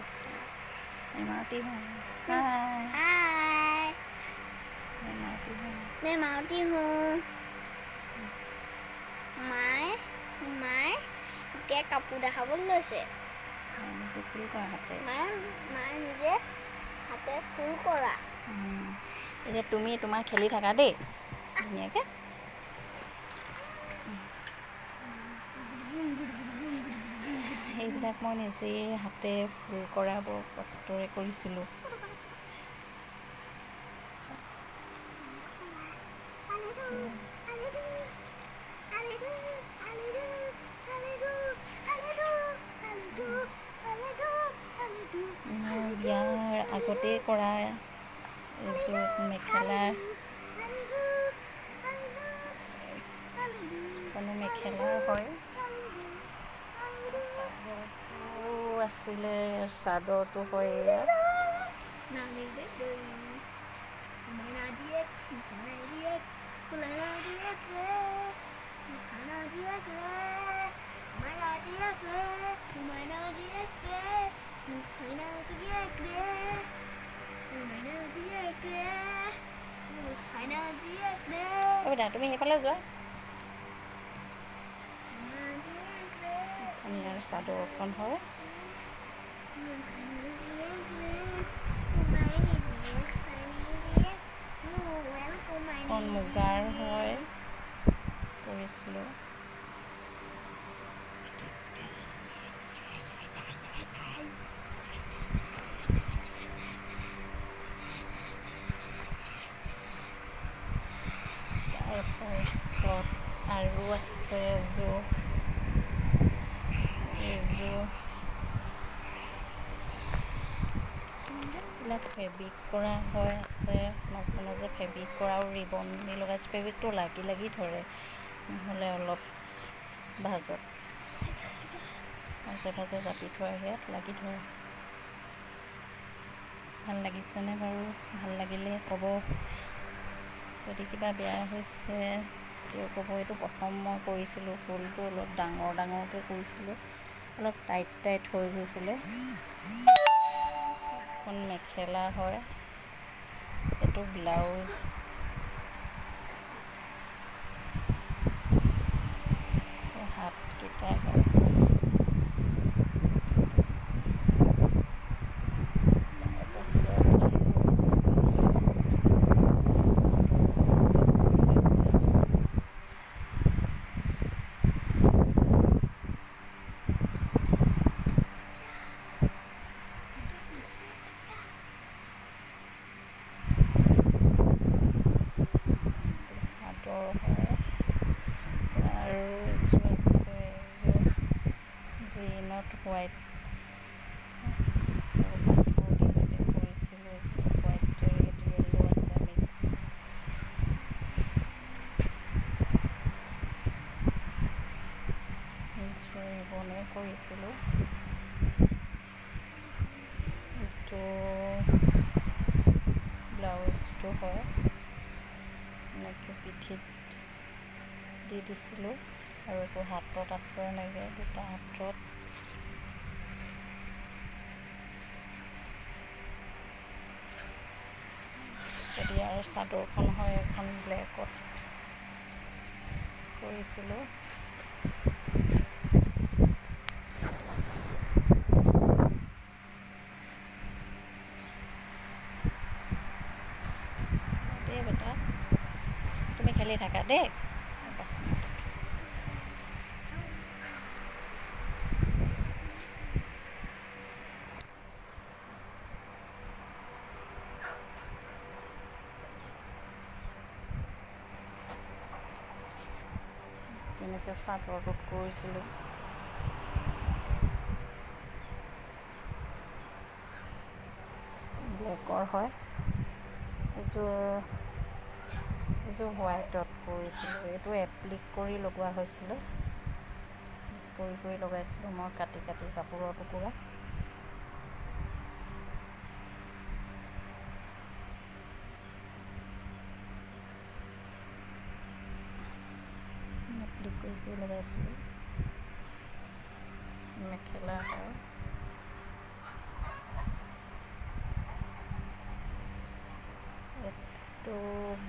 Hey Marty home. Hi. Hi. Hey Marty home. मैं माउटी हूँ মায়ে এতিয়া কাপোৰ দেখাবলৈ লৈছে নিজে ফুল কৰা হাতে মায়ে নিজে হাতে ফুল কৰা এতিয়া তুমি তোমাৰ খেলি থাকা দেই ধুনীয়াকৈ সেইবিলাক মই নিজেই হাতে ফুল কৰা বৰ কষ্টৰে কৰিছিলোঁ ইয়াৰ আগতেই কৰা এযোৰ মেখেলাৰ যিকোনো মেখেলা হয় চাদৰটো আছিলে চাদৰটো হয় এয়া বেটা তুমি সেইফালে যোৱা ইয়াৰ চাদৰখন হয় এখন মুগাৰ হয় কৰিছিলোঁ তাৰপিছত আৰু আছে এযোৰ এইবিলাক ফেব্ৰিক কৰা হয় আছে মাজে মাজে ফেব্ৰিক কৰা আৰু ৰিবন দি লগাইছোঁ ফেব্ৰিকটো লাগি ধৰে নহ'লে অলপ মাজে জাপি থোৱাৰ ইয়াত লাগি ধৰে ভাল লাগিছেনে বাৰু ভাল লাগিলে ক'ব যদি কিবা বেয়া হৈছে তেওঁ ক'ব এইটো প্ৰথম মই কৰিছিলোঁ ফুলটো অলপ ডাঙৰকৈ কৰিছিলোঁ অলপ টাইট হৈ গৈছিলে এখন মেখেলা হয় এইটো ব্লাউজ হাতকেইটা হয় গ্ৰীণত হোৱাইট কৰিছিলোঁ হোৱাইট ৰেড য়েল্লো আছে মিক্স ৰিবনে কৰিছিলোঁ এইটো ব্লাউজটো হয় এনেকৈ পিঠিত দি দিছিলোঁ আৰু এইটো হাতত আছে এনেকৈ দুটা হাতত যদি আৰু চাদৰখন হয় এখন ব্লেকত কৰিছিলোঁ দেই বেটা তুমি খেলি থাকা দেই তেনেকৈ চাদৰটোত কৰিছিলোঁ ব্লেকৰ হয় এযোৰ হোৱাইটত কৰিছিলোঁ এইটো এপ্লিক কৰি লগোৱা হৈছিলে কৰি লগাইছিলোঁ মই কাটি কাপোৰৰ টুকুৰা এপ্লিক কৰি লগাইছিলোঁ মেখেলা হয়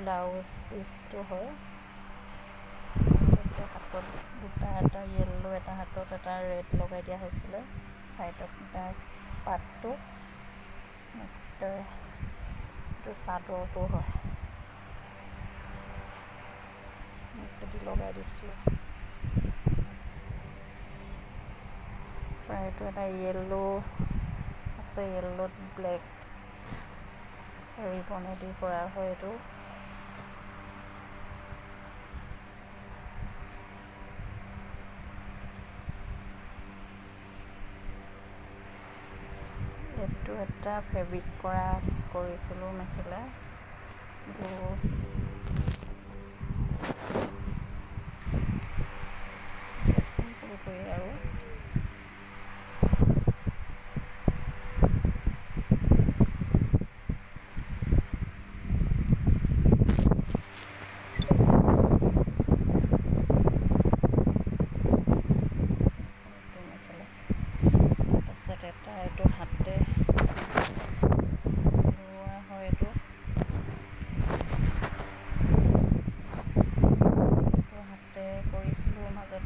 ব্লাউজ পিচটো হয়। হাতত দুটা, এটা য়েল্লো, এটা হাতত এটা ৰেড লগাই দিয়া হৈছিলে। চাইডত তাৰ পাৰ্টটো এইটো চাদৰটো হয়, পেটি লগাই দিছিলোঁ। এইটো এটা য়েল্লো আছে, য়েল্লোত ব্লেক ৰিবনেদি কৰা হয়। এইটো এটা ফেব্ৰিক কৰিছিলোঁ মেখেলা। চিম্পুল কৰি আৰু তাৰপাছত এটা এইটো হাতে চিলোৱা হয়। এইটো হাতে কৰিছিলোঁ, মাজত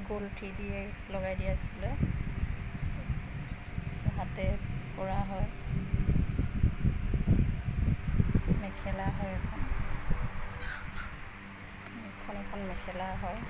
গোল থ্ৰী দিয়ে লগাই দিয়া আছিলে। হাতে কৰা হয়। মেখেলা হয় এখন মেখেলা হয়।